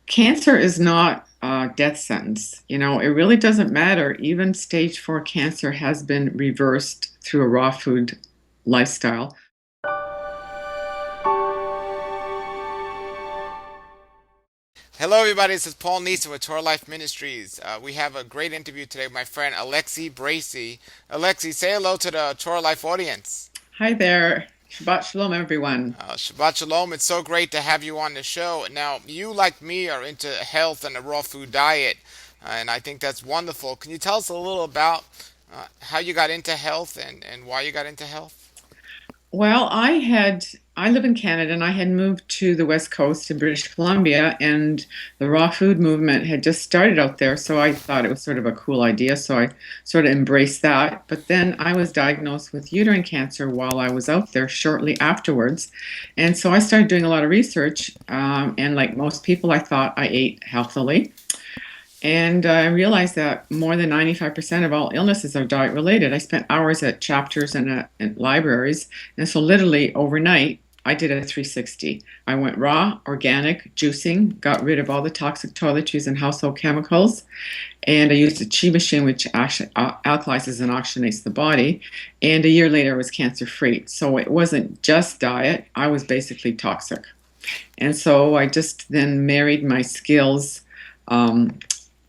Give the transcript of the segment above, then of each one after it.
Cancer is not a death sentence. It really doesn't matter. Even stage 4 cancer has been reversed through a raw food lifestyle. Hello, everybody. This is Paul Nison with Torah Life Ministries. We have a great interview today with my friend Alexi Bracy. Alexi, say hello to the Torah Life audience. Hi there. Shabbat Shalom, everyone. Shabbat Shalom. It's so great to have you on the show. Now, you, like me, are into health and a raw food diet, and I think that's wonderful. Can you tell us a little about how you got into health and why you got into health? Well, I live in Canada and I had moved to the West Coast in British Columbia, and the raw food movement had just started out there. So I thought it was sort of a cool idea. So I sort of embraced that. But then I was diagnosed with uterine cancer while I was out there shortly afterwards. And so I started doing a lot of research. And like most people, I thought I ate healthily. And I realized that more than 95% of all illnesses are diet related. I spent hours at chapters and libraries. And so, literally overnight, I did a 360. I went raw, organic, juicing, got rid of all the toxic toiletries and household chemicals. And I used a chi machine, which actually alkalizes and oxygenates the body. And a year later, I was cancer free. So, it wasn't just diet, I was basically toxic. And so, I just then married my skills.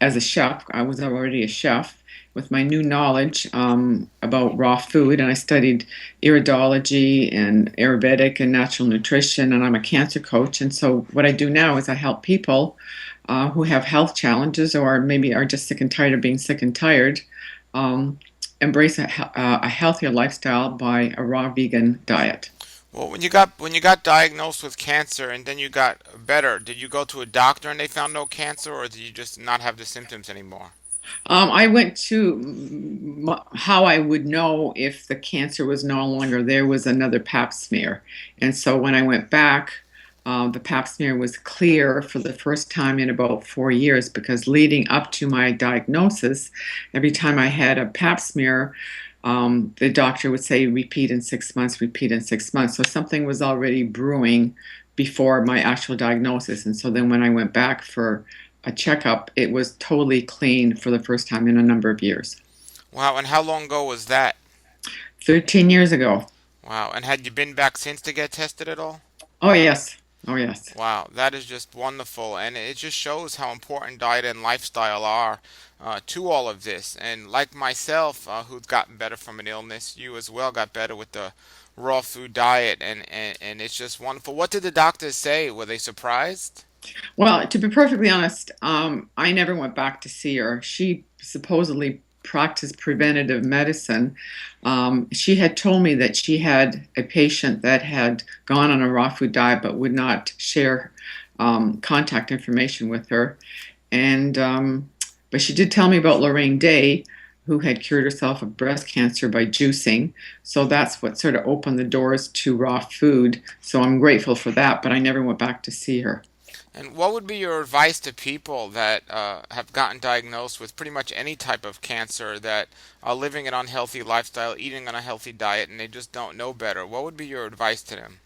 As a chef. I was already a chef with my new knowledge about raw food, and I studied iridology and Ayurvedic and natural nutrition, and I'm a cancer coach. And so, what I do now is I help people who have health challenges or maybe are just sick and tired of being sick and tired um, embrace a healthier lifestyle by a raw vegan diet. Well, when you got diagnosed with cancer and then you got better, did you go to a doctor and they found no cancer, or did you just not have the symptoms anymore? I went to how I would know if the cancer was no longer there was another pap smear. And so when I went back, the pap smear was clear for the first time in about 4 years, because leading up to my diagnosis, every time I had a pap smear, the doctor would say, repeat in 6 months, repeat in 6 months. So something was already brewing before my actual diagnosis. And so then when I went back for a checkup, it was totally clean for the first time in a number of years. Wow, and how long ago was that? 13 years ago. Wow, and had you been back since to get tested at all? Oh, yes. Oh, yes. Wow, that is just wonderful, and it just shows how important diet and lifestyle are to all of this. And like myself, who's gotten better from an illness, you as well got better with the raw food diet, and it's just wonderful. What did the doctors say? Were they surprised? Well, to be perfectly honest, I never went back to see her. She supposedly practiced preventative medicine. She had told me that she had a patient that had gone on a raw food diet but would not share contact information with her. And but she did tell me about Lorraine Day, who had cured herself of breast cancer by juicing. So that's what sort of opened the doors to raw food. So I'm grateful for that, but I never went back to see her. And what would be your advice to people that have gotten diagnosed with pretty much any type of cancer, that are living an unhealthy lifestyle, eating on a healthy diet, and they just don't know better? What would be your advice to them?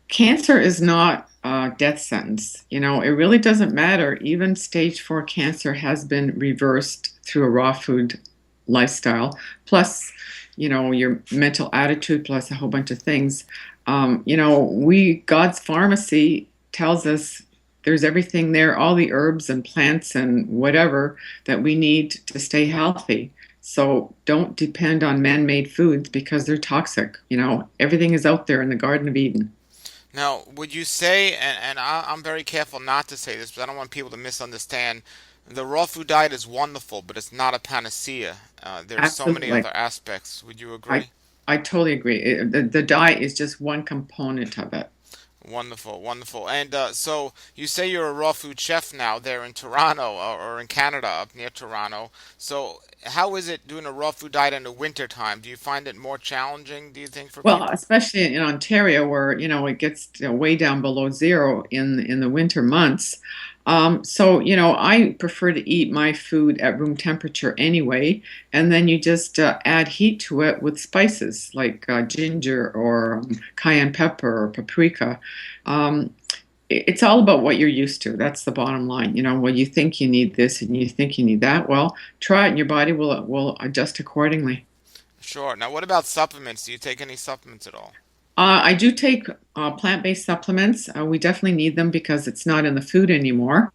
Cancer is not a death sentence. It really doesn't matter. Even stage 4 cancer has been reversed through a raw food lifestyle, plus, your mental attitude, plus a whole bunch of things. God's pharmacy tells us there's everything there, all the herbs and plants and whatever that we need to stay healthy. So don't depend on man made foods because they're toxic. Everything is out there in the Garden of Eden. Now, would you say, I'm very careful not to say this, but I don't want people to misunderstand, the raw food diet is wonderful, but it's not a panacea. There's so many Absolutely. other aspects. Would you I agree? I totally agree. The diet is just one component of it. Wonderful, wonderful. And so you say you're a raw food chef now there in Toronto, or in Canada up near Toronto. So how is it doing a raw food diet in the winter time? Do you find it more challenging, do you think, for Well, people? especially in Ontario, where it gets way down below zero in the winter months. So I prefer to eat my food at room temperature anyway, and then you just add heat to it with spices like ginger or cayenne pepper or paprika. Um, It's all about what you're used to. That's the bottom line. Well, you think you need this and you think you need that. Well, try it and your body will adjust accordingly. Sure. Now, what about supplements? Do you take any supplements at all? I do take plant-based supplements. We definitely need them because it's not in the food anymore.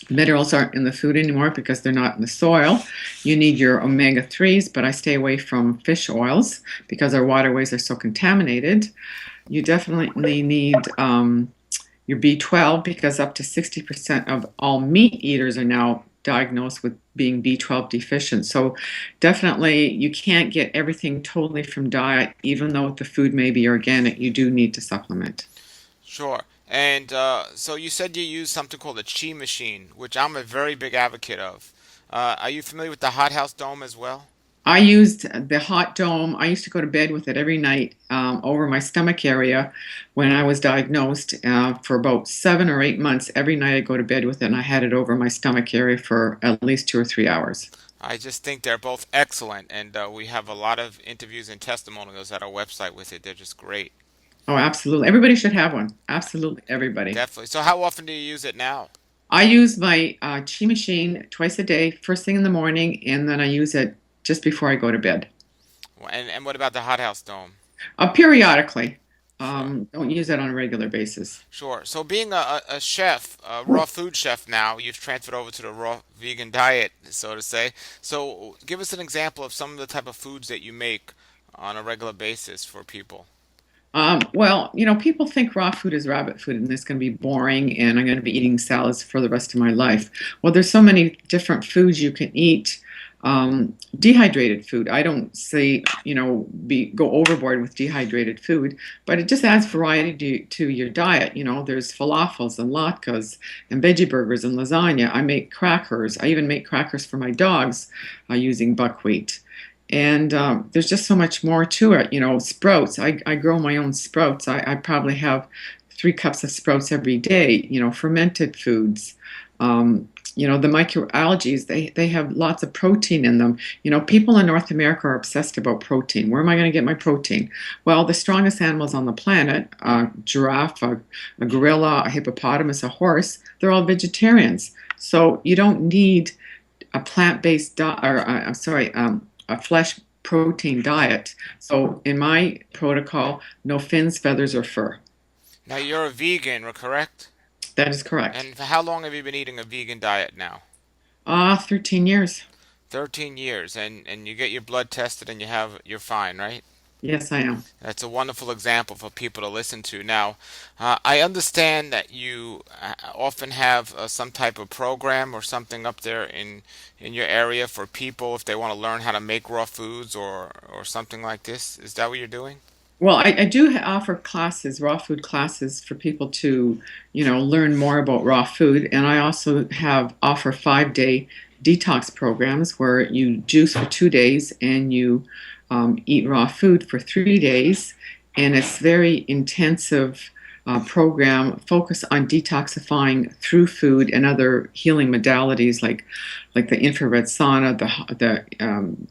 Minerals aren't in the food anymore because they're not in the soil. You need your omega-3s, but I stay away from fish oils because our waterways are so contaminated. You definitely need your B12 because up to 60% of all meat eaters are now diagnosed with being B12 deficient. So definitely you can't get everything totally from diet, even though the food may be organic, you do need to supplement. Sure. And so you said you use something called a chi machine, which I'm a very big advocate of. Are you familiar with the hothouse dome as well? I used the hot dome. I used to go to bed with it every night over my stomach area when I was diagnosed for about 7 or 8 months. Every night I go to bed with it, and I had it over my stomach area for at least 2 or 3 hours. I just think they're both excellent, and we have a lot of interviews and testimonials at our website with it. They're just great. Oh, absolutely. Everybody should have one. Absolutely, everybody. Definitely. So, how often do you use it now? I use my Chi machine twice a day, first thing in the morning, and then I use it just before I go to bed. And what about the hothouse dome? Periodically. Sure. Don't use it on a regular basis. Sure. So, being a chef, a raw food chef now, you've transferred over to the raw vegan diet, so to say. So, give us an example of some of the type of foods that you make on a regular basis for people. Well, people think raw food is rabbit food and it's going to be boring and I'm going to be eating salads for the rest of my life. Well, there's so many different foods you can eat. Dehydrated food. I don't say, go overboard with dehydrated food, but it just adds variety to your diet. There's falafels and latkes and veggie burgers and lasagna. I make crackers. I even make crackers for my dogs using buckwheat. And there's just so much more to it. Sprouts. I grow my own sprouts. I probably have 3 cups of sprouts every day. Fermented foods. The microalgae, they have lots of protein in them. People in North America are obsessed about protein. Where am I going to get my protein? Well, the strongest animals on the planet, a giraffe, a gorilla, a hippopotamus, a horse, they're all vegetarians. So you don't need a plant-based diet, or sorry, a flesh protein diet. So in my protocol, no fins, feathers, or fur. Now, you're a vegan, correct? That is correct. And for how long have you been eating a vegan diet now? 13 years. 13 years, and you get your blood tested and you're fine, right? Yes, I am. That's a wonderful example for people to listen to. Now, I understand that you often have some type of program or something up there in your area for people if they want to learn how to make raw foods or something like this. Is that what you're doing? Well, I do offer classes, raw food classes for people to, learn more about raw food. And I also offer 5-day detox programs where you juice for 2 days and you eat raw food for 3 days. And it's very intensive program focused on detoxifying through food and other healing modalities like the infrared sauna,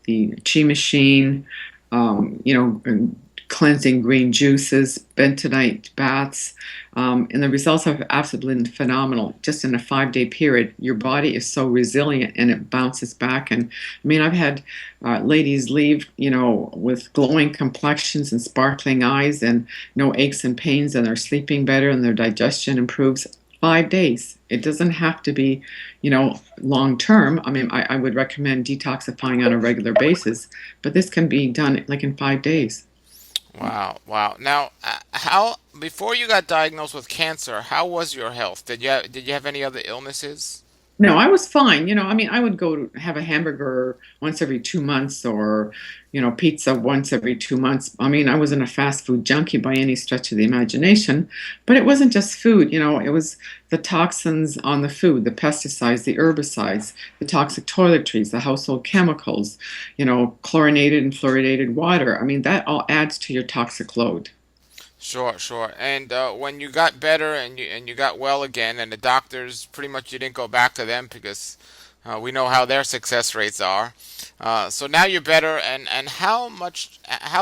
the chi machine, and cleansing green juices, bentonite baths, and the results have absolutely been phenomenal. Just in a 5-day period, your body is so resilient and it bounces back. And I mean, I've had ladies leave, with glowing complexions and sparkling eyes and no aches and pains, and they're sleeping better and their digestion improves. 5 days. It doesn't have to be, long term. I mean, I would recommend detoxifying on a regular basis, but this can be done like in 5 days. Wow, wow. Now, how before you got diagnosed with cancer, how was your health? Did you have any other illnesses? No, I was fine. I mean, I would go to have a hamburger once every 2 months or, pizza once every 2 months. I mean, I wasn't a fast food junkie by any stretch of the imagination, but it wasn't just food. It was the toxins on the food, the pesticides, the herbicides, the toxic toiletries, the household chemicals, chlorinated and fluoridated water. I mean, that all adds to your toxic load. Sure, sure. And when you got better and you got well again, and the doctors pretty much you didn't go back to them because we know how their success rates are. So now you're better. And how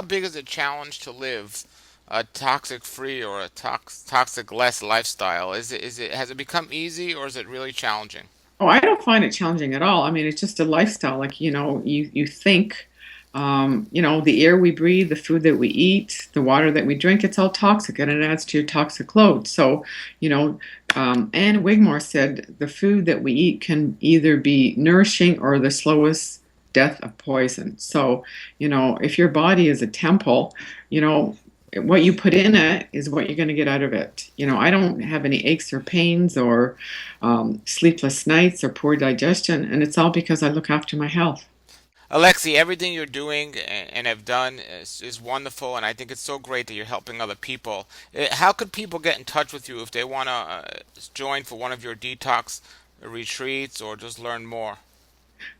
big is the challenge to live a toxic free or a toxic less lifestyle? Has it become easy or is it really challenging? Oh, I don't find it challenging at all. I mean, it's just a lifestyle. Like, you think, the air we breathe, the food that we eat, the water that we drink, it's all toxic and it adds to your toxic load. So, Anne Wigmore said the food that we eat can either be nourishing or the slowest death of poison. So, if your body is a temple, you know, what you put in it is what you're going to get out of it. I don't have any aches or pains or sleepless nights or poor digestion, and it's all because I look after my health. Alexi, everything you're doing and have done is wonderful, and I think it's so great that you're helping other people. How could people get in touch with you if they want to join for one of your detox retreats or just learn more?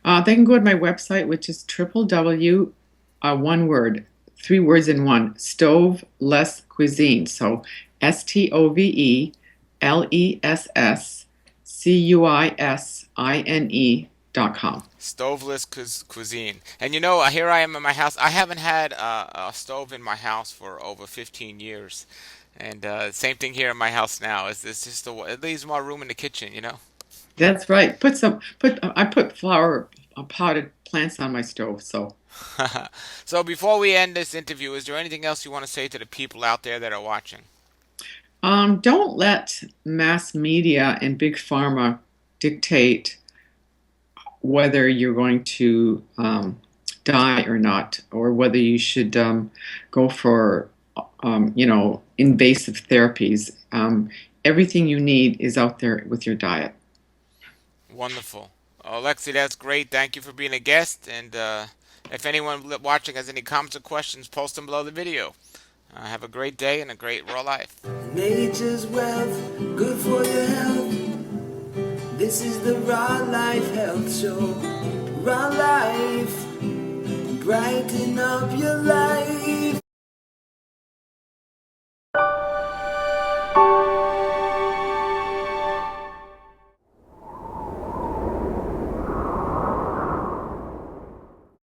They can go to my website, which is triple W, one word, three words in one, Stove Less Cuisine. So STOVELessCuisine.com. Stoveless cuisine. And here I am in my house. I haven't had a stove in my house for over 15 years. And same thing here in my house now. It's just it leaves more room in the kitchen. That's right. I put flower potted plants on my stove. So So before we end this interview, is there anything else you want to say to the people out there that are watching? don't let mass media and big pharma dictate whether you're going to die or not, or whether you should go for, invasive therapies. Everything you need is out there with your diet. Wonderful. Alexi, that's great. Thank you for being a guest. And if anyone watching has any comments or questions, post them below the video. Have a great day and a great raw life. Nature's wealth, good for your health. This is the Raw Life Health Show. Raw Life, brighten up your life.